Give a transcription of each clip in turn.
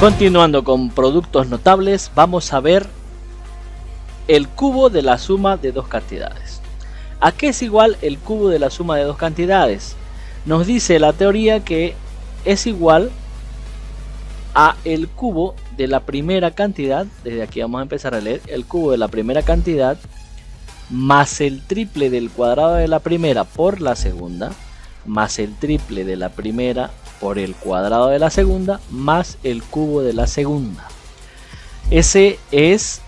Continuando con productos notables, vamos a ver el cubo de la suma de dos cantidades. ¿A qué es igual el cubo de la suma de dos cantidades? Nos dice la teoría que es igual a el cubo de la primera cantidad. Desde aquí vamos a empezar a leer el cubo de la primera cantidad más el triple del cuadrado de la primera por la segunda, más el triple de la primera por el cuadrado de la segunda, más el cubo de la segunda. Ese es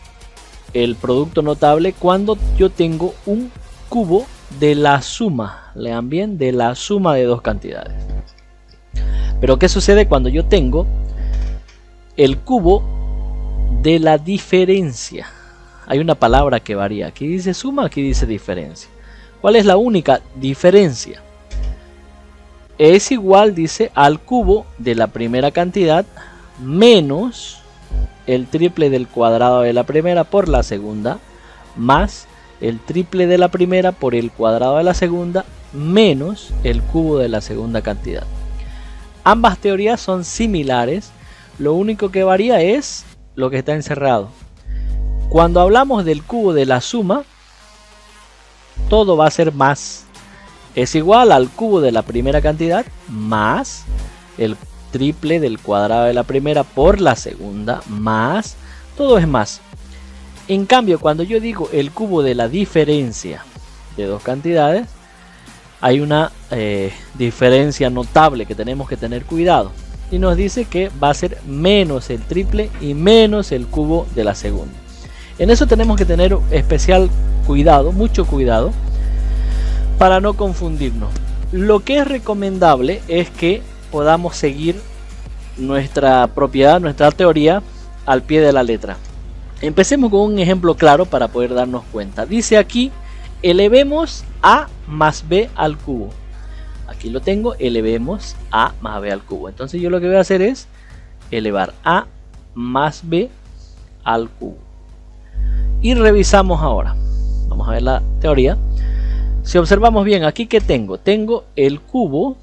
el producto notable cuando yo tengo un cubo de la suma, lean bien, de la suma de dos cantidades. Pero ¿qué sucede cuando yo tengo el cubo de la diferencia? Hay una palabra que varía, aquí dice suma, aquí dice diferencia. ¿Cuál es la única diferencia? Es igual, dice, al cubo de la primera cantidad menos el triple del cuadrado de la primera por la segunda, más el triple de la primera por el cuadrado de la segunda, menos el cubo de la segunda cantidad. Ambas teorías son similares, lo único que varía es lo que está encerrado. Cuando hablamos del cubo de la suma, todo va a ser más. Es igual al cubo de la primera cantidad más el triple del cuadrado de la primera por la segunda, más, todo es más. En cambio, cuando yo digo el cubo de la diferencia de dos cantidades, hay una diferencia notable que tenemos que tener cuidado. Y nos dice que va a ser menos el triple y menos el cubo de la segunda. En eso tenemos que tener especial cuidado, mucho cuidado, para no confundirnos. Lo que es recomendable es que podamos seguir nuestra propiedad, nuestra teoría al pie de la letra. Empecemos con un ejemplo claro para poder darnos cuenta. Dice aquí, elevemos a más b al cubo. Aquí lo tengo, elevemos a más b al cubo. Entonces yo lo que voy a hacer es elevar a más b al cubo. Y revisamos ahora. Vamos a ver la teoría. Si observamos bien, aquí que tengo el cubo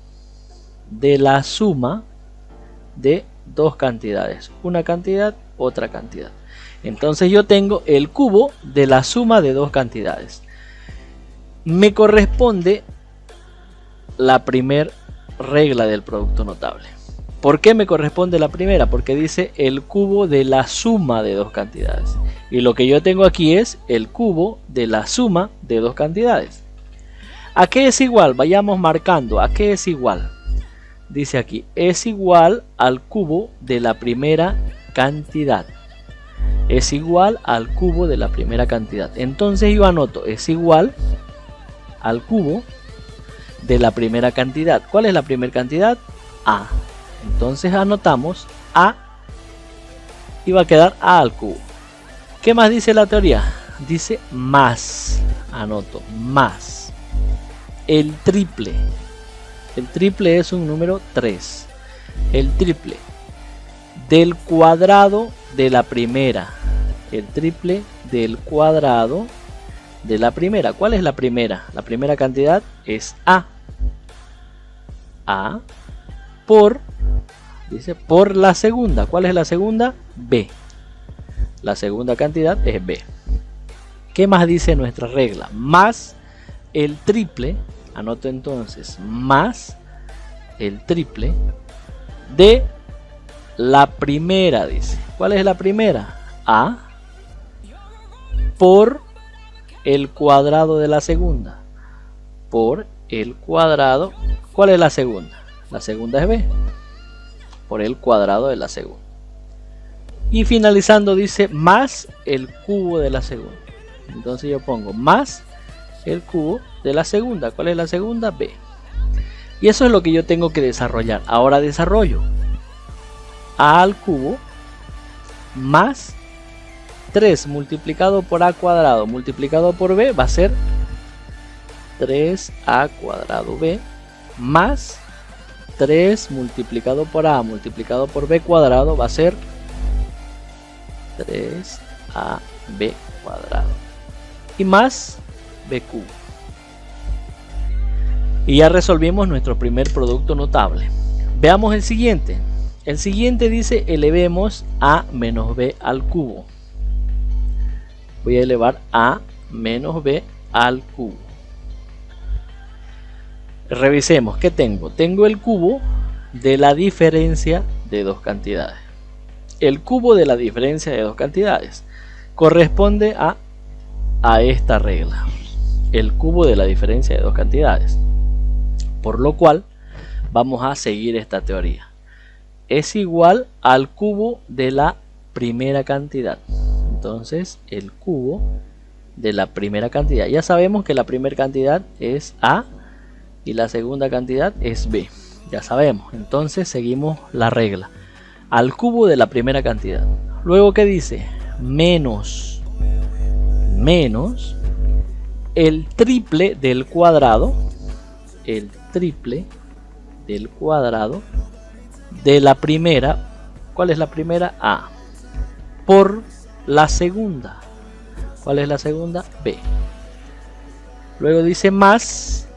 de la suma de dos cantidades, una cantidad, otra cantidad. Entonces yo tengo el cubo de la suma de dos cantidades. Me corresponde la primera regla del producto notable. ¿Por qué me corresponde la primera? Porque dice el cubo de la suma de dos cantidades. Y lo que yo tengo aquí es el cubo de la suma de dos cantidades. ¿A qué es igual? Vayamos marcando. ¿A qué es igual? Dice aquí, es igual al cubo de la primera cantidad. Es igual al cubo de la primera cantidad. Entonces yo anoto, es igual al cubo de la primera cantidad. ¿Cuál es la primera cantidad? A. Entonces anotamos A y va a quedar A al cubo. ¿Qué más dice la teoría? Dice más. Anoto, más. El triple. El triple es un número 3. El triple del cuadrado de la primera. El triple del cuadrado de la primera. ¿Cuál es la primera? La primera cantidad es A. A por, dice, por la segunda. ¿Cuál es la segunda? B. La segunda cantidad es B. ¿Qué más dice nuestra regla? Más el triple, anoto entonces, más el triple de la primera, dice. ¿Cuál es la primera? A por el cuadrado de la segunda. Por el cuadrado. ¿Cuál es la segunda? La segunda es B. Por el cuadrado de la segunda. Y finalizando dice más el cubo de la segunda. Entonces yo pongo más el cubo de la segunda. ¿Cuál es la segunda? B. Y eso es lo que yo tengo que desarrollar. Ahora desarrollo A al cubo más 3 multiplicado por A cuadrado multiplicado por B va a ser 3A cuadrado B más 3 multiplicado por A multiplicado por B cuadrado va a ser 3AB cuadrado y más B cubo. Y ya resolvimos nuestro primer producto notable. Veamos el siguiente. El siguiente dice elevemos a menos b al cubo. Voy a elevar a menos b al cubo. Revisemos, ¿qué tengo? Tengo el cubo de la diferencia de dos cantidades. El cubo de la diferencia de dos cantidades corresponde a esta regla. El cubo de la diferencia de dos cantidades. Por lo cual vamos a seguir esta teoría. Es igual al cubo de la primera cantidad. Entonces el cubo de la primera cantidad. Ya sabemos que la primera cantidad es A y la segunda cantidad es B. Ya sabemos. Entonces seguimos la regla. Al cubo de la primera cantidad. Luego, ¿qué dice? Menos el triple del cuadrado. El triple del cuadrado de la primera. ¿Cuál es la primera? A. Por la segunda. ¿Cuál es la segunda? B. Luego dice más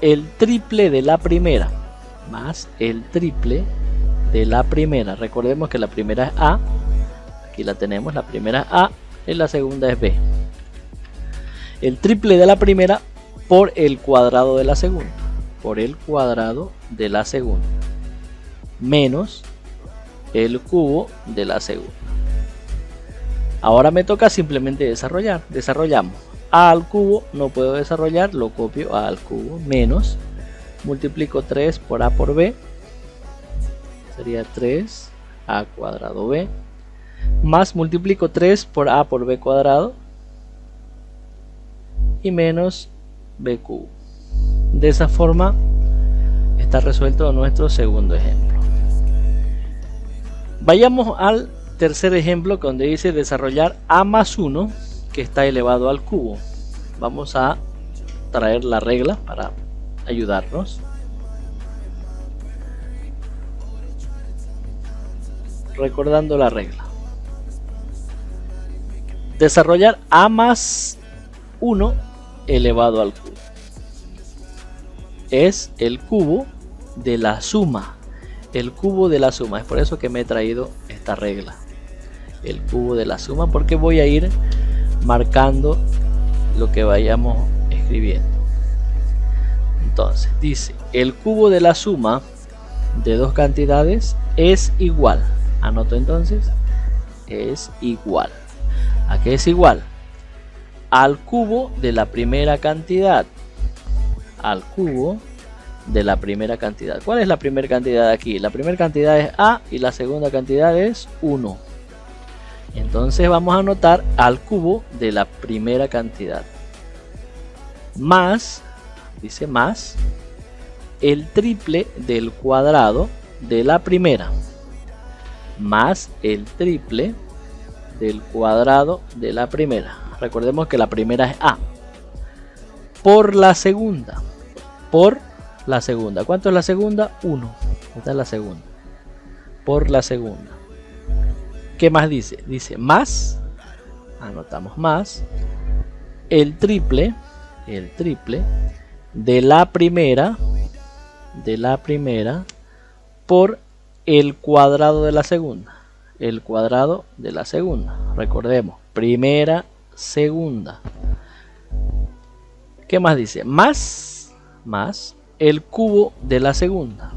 el triple de la primera. Más el triple de la primera. Recordemos que la primera es A. Aquí la tenemos. La primera es A y la segunda es B. El triple de la primera por el cuadrado de la segunda. Por el cuadrado de la segunda. Menos el cubo de la segunda. Ahora me toca simplemente desarrollar. Desarrollamos. A al cubo no puedo desarrollar, lo copio. A al cubo menos. Multiplico 3 por A por B. Sería 3A cuadrado B. Más multiplico 3 por A por B cuadrado. Y menos B cubo. De esa forma está resuelto nuestro segundo ejemplo. Vayamos al tercer ejemplo donde dice desarrollar A más 1 que está elevado al cubo. Vamos a traer la regla para ayudarnos. Recordando la regla. Desarrollar A más 1 elevado al cubo. Es el cubo de la suma. El cubo de la suma. Es por eso que me he traído esta regla. El cubo de la suma, porque voy a ir marcando lo que vayamos escribiendo. Entonces dice el cubo de la suma de dos cantidades es igual. Anoto entonces. Es igual. ¿A qué es igual? Al cubo de la primera cantidad. Al cubo de la primera cantidad. ¿Cuál es la primera cantidad aquí? La primera cantidad es A y la segunda cantidad es 1. Entonces vamos a anotar al cubo de la primera cantidad. Más, dice más, el triple del cuadrado de la primera. Más el triple del cuadrado de la primera. Recordemos que la primera es A. Por la segunda. Por la segunda. ¿Cuánto es la segunda? 1. Esta es la segunda. Por la segunda. ¿Qué más dice? Dice más. Anotamos más. El triple de la primera. De la primera. Por el cuadrado de la segunda. El cuadrado de la segunda. Recordemos. Primera, segunda. ¿Qué más dice? Más el cubo de la segunda.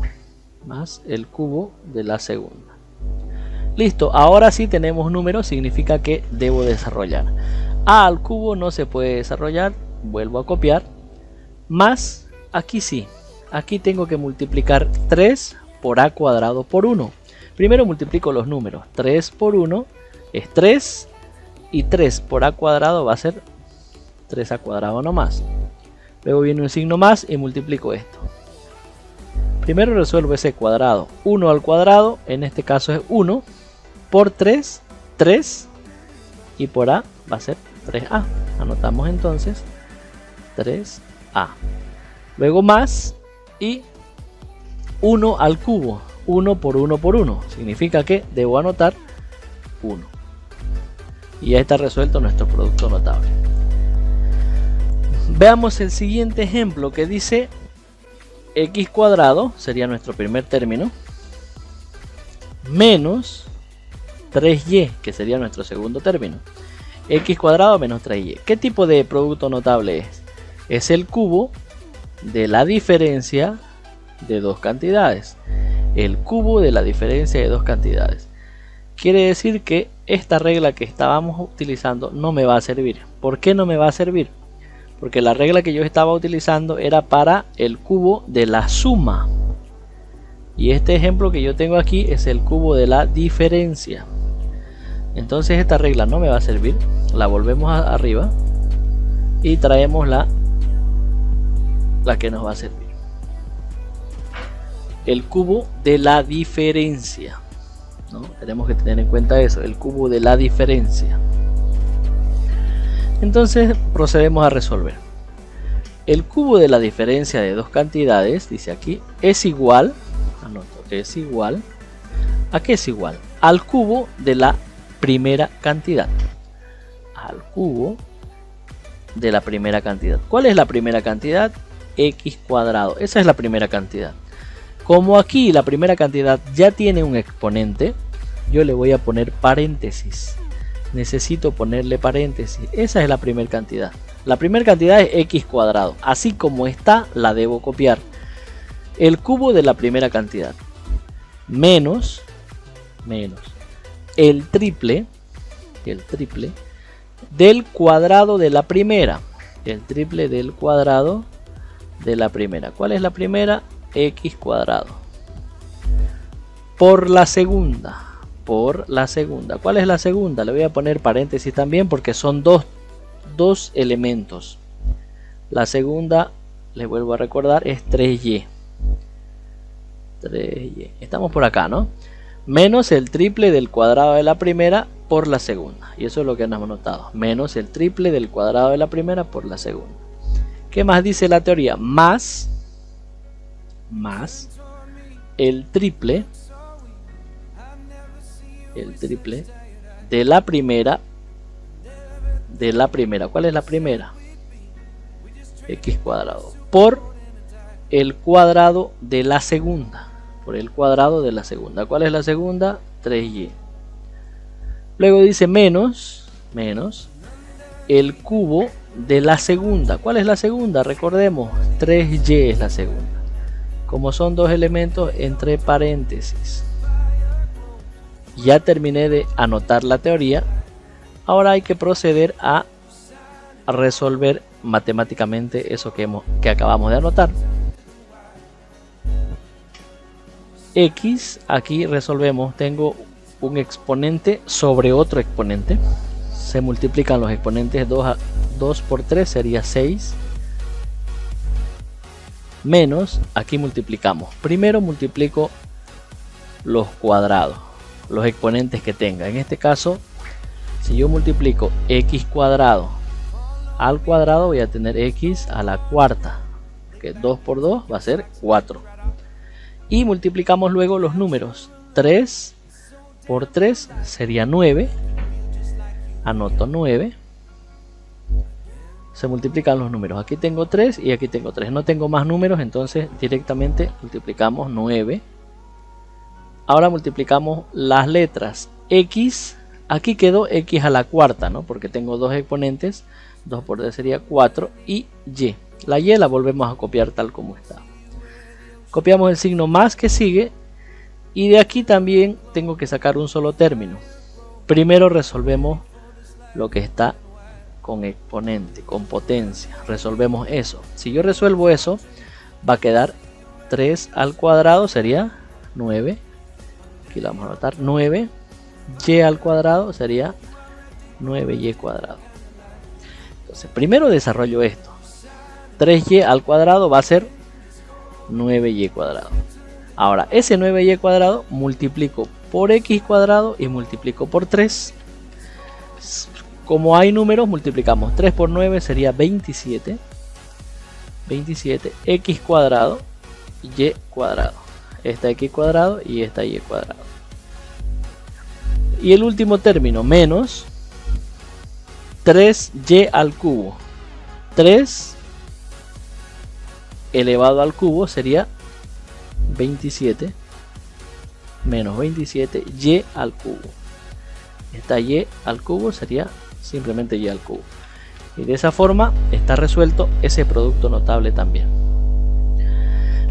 Más el cubo de la segunda. Listo, ahora sí tenemos números, significa que debo desarrollar. A al cubo no se puede desarrollar, vuelvo a copiar. Más, aquí sí. Aquí tengo que multiplicar 3 por A cuadrado por 1. Primero multiplico los números. 3 por 1 es 3. Y 3 por A cuadrado va a ser 3A cuadrado nomás. Luego viene un signo más y multiplico esto. Primero resuelvo ese cuadrado. 1 al cuadrado, en este caso es 1. Por 3, 3. Y por A va a ser 3A. Anotamos entonces 3A. Luego más y 1 al cubo. 1 por 1 por 1. Significa que debo anotar 1. Y ya está resuelto nuestro producto notable. Veamos el siguiente ejemplo que dice x cuadrado, sería nuestro primer término, menos 3y, que sería nuestro segundo término. X cuadrado menos 3y. ¿Qué tipo de producto notable es? Es el cubo de la diferencia de dos cantidades. El cubo de la diferencia de dos cantidades. Quiere decir que esta regla que estábamos utilizando no me va a servir. ¿Por qué no me va a servir? Porque la regla que yo estaba utilizando era para el cubo de la suma. Y este ejemplo que yo tengo aquí es el cubo de la diferencia. Entonces esta regla no me va a servir. La volvemos arriba y traemos la que nos va a servir. El cubo de la diferencia, ¿no? Tenemos que tener en cuenta eso, el cubo de la diferencia. Entonces procedemos a resolver. El cubo de la diferencia de dos cantidades, dice aquí, es igual, anoto, es igual, ¿a qué es igual? Al cubo de la primera cantidad. Al cubo de la primera cantidad. ¿Cuál es la primera cantidad? X cuadrado. Esa es la primera cantidad. Como aquí la primera cantidad ya tiene un exponente, yo le voy a poner paréntesis. Necesito ponerle paréntesis. Esa es la primera cantidad. La primera cantidad es X cuadrado. Así como está, la debo copiar. El cubo de la primera cantidad. Menos el triple del cuadrado de la primera. El triple del cuadrado de la primera. ¿Cuál es la primera? X cuadrado. Por la segunda. ¿Cuál es la segunda? Le voy a poner paréntesis también porque son dos elementos. La segunda, les vuelvo a recordar, es 3y. Estamos por acá, ¿no? Menos el triple del cuadrado de la primera por la segunda. Y eso es lo que hemos notado. Menos el triple del cuadrado de la primera por la segunda. ¿Qué más dice la teoría? Más el triple de la primera. ¿Cuál es la primera? X cuadrado. Por el cuadrado de la segunda. ¿Cuál es la segunda? 3y. Luego dice menos el cubo de la segunda. ¿Cuál es la segunda? Recordemos, 3y es la segunda. Como son dos elementos, entre paréntesis. Ya terminé de anotar la teoría. Ahora hay que proceder a resolver matemáticamente eso que acabamos de anotar. X, aquí resolvemos, tengo un exponente sobre otro exponente. Se multiplican los exponentes, 2 por 3 sería 6. Menos, aquí multiplicamos. Primero multiplico los cuadrados, los exponentes que tenga. En este caso, si yo multiplico x cuadrado al cuadrado, voy a tener x a la cuarta, que 2 por 2 va a ser 4. Y multiplicamos luego los números. 3 por 3 sería 9. Anoto 9. Se multiplican los números. Aquí tengo 3 y aquí tengo 3. No tengo más números, entonces directamente multiplicamos 9. Ahora multiplicamos las letras. X, aquí quedó x a la cuarta, ¿no? Porque tengo dos exponentes. 2 por 3 sería 4. Y y. La y la volvemos a copiar tal como está. Copiamos el signo más que sigue. Y de aquí también tengo que sacar un solo término. Primero resolvemos lo que está con exponente, con potencia. Resolvemos eso. Si yo resuelvo eso, va a quedar 3 al cuadrado, sería 9. Aquí lo vamos a anotar, 9. Y al cuadrado sería 9y cuadrado. Entonces, primero desarrollo esto. 3y al cuadrado va a ser 9y cuadrado. Ahora, ese 9y cuadrado multiplico por x cuadrado y multiplico por 3. Como hay números, multiplicamos. 3 por 9 sería 27. 27 x cuadrado y cuadrado. Esta x cuadrado y esta y cuadrado. Y el último término, menos 3y al cubo. 3 elevado al cubo sería 27 menos 27 y al cubo. Esta y al cubo sería simplemente y al cubo. Y de esa forma está resuelto ese producto notable también.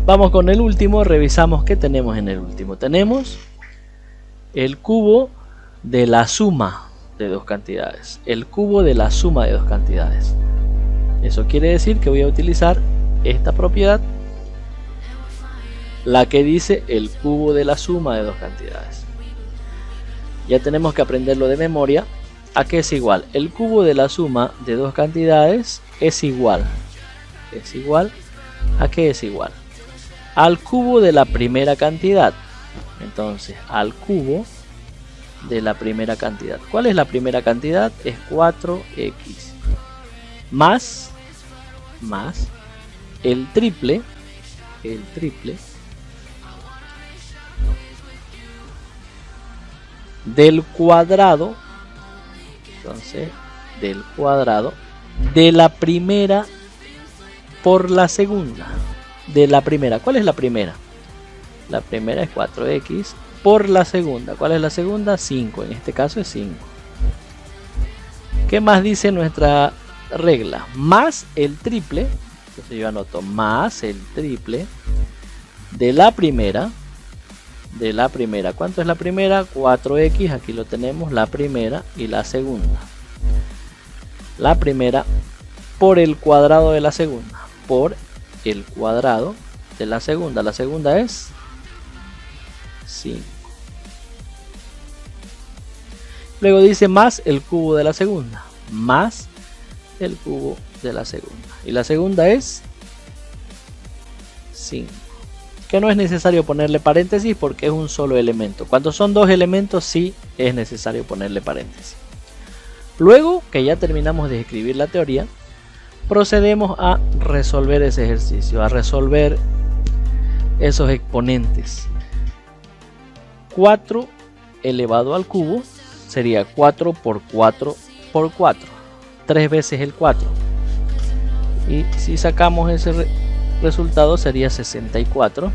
Vamos con el último, revisamos qué tenemos en el último. Tenemos el cubo de la suma de dos cantidades. El cubo de la suma de dos cantidades. Eso quiere decir que voy a utilizar esta propiedad, la que dice el cubo de la suma de dos cantidades. Ya tenemos que aprenderlo de memoria. ¿A qué es igual? El cubo de la suma de dos cantidades es igual. ¿A qué es igual? Al cubo de la primera cantidad. Entonces, al cubo de la primera cantidad. ¿Cuál es la primera cantidad? Es 4x más el triple del cuadrado. Entonces, del cuadrado de la primera por la segunda. De la primera. ¿Cuál es la primera? La primera es 4x por la segunda. ¿Cuál es la segunda? 5. En este caso es 5. ¿Qué más dice nuestra regla? Más el triple. Entonces yo anoto más el triple de la primera. ¿Cuánto es la primera? 4x. Aquí lo tenemos, la primera y la segunda. La primera por el cuadrado de la segunda. Por el cuadrado de la segunda. La segunda es 5. Luego dice más el cubo de la segunda. Más el cubo de la segunda. Y la segunda es 5. Que no es necesario ponerle paréntesis porque es un solo elemento. Cuando son dos elementos sí es necesario ponerle paréntesis. Luego que ya terminamos de escribir la teoría, procedemos a resolver ese ejercicio, a resolver esos exponentes. 4 elevado al cubo sería 4 por 4 por 4. 3 veces el 4. Y si sacamos ese resultado sería 64.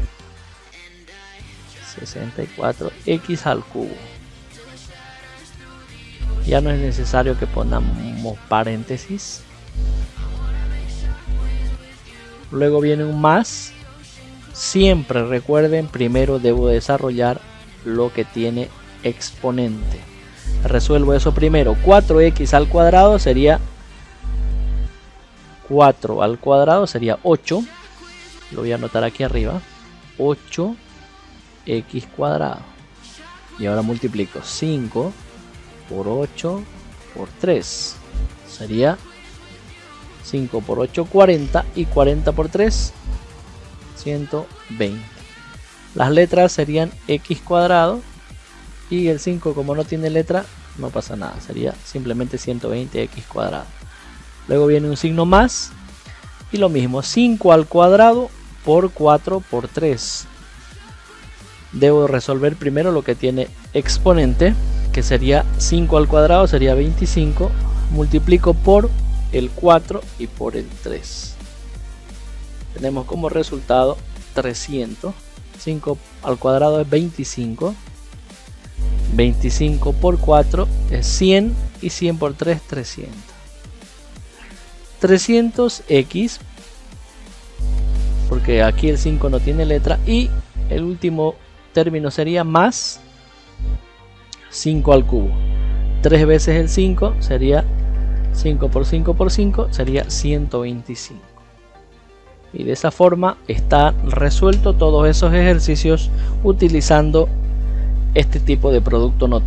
64x al cubo. Ya no es necesario que pongamos paréntesis. Luego viene un más. Siempre recuerden, primero debo desarrollar lo que tiene exponente. Resuelvo eso primero. 4x al cuadrado sería 4 al cuadrado sería 8. Lo voy a anotar aquí arriba. 8x cuadrado. Y ahora multiplico 5 por 8 por 3. Sería 5 por 8, 40. Y 40 por 3, 120. Las letras serían x cuadrado. Y el 5 como no tiene letra, no pasa nada. Sería simplemente 120x cuadrado. Luego viene un signo más. Y lo mismo, 5 al cuadrado por 4 por 3. Debo resolver primero lo que tiene exponente, que sería 5 al cuadrado, sería 25. Multiplico por el 4 y por el 3. Tenemos como resultado 300. 5 al cuadrado es 25. 25 por 4 es 100. Y 100 por 3, 300. 300x, porque aquí el 5 no tiene letra, y el último término sería más 5 al cubo. 3 veces el 5 sería 5 por 5 por 5, sería 125. Y de esa forma está resuelto todos esos ejercicios utilizando este tipo de producto notable.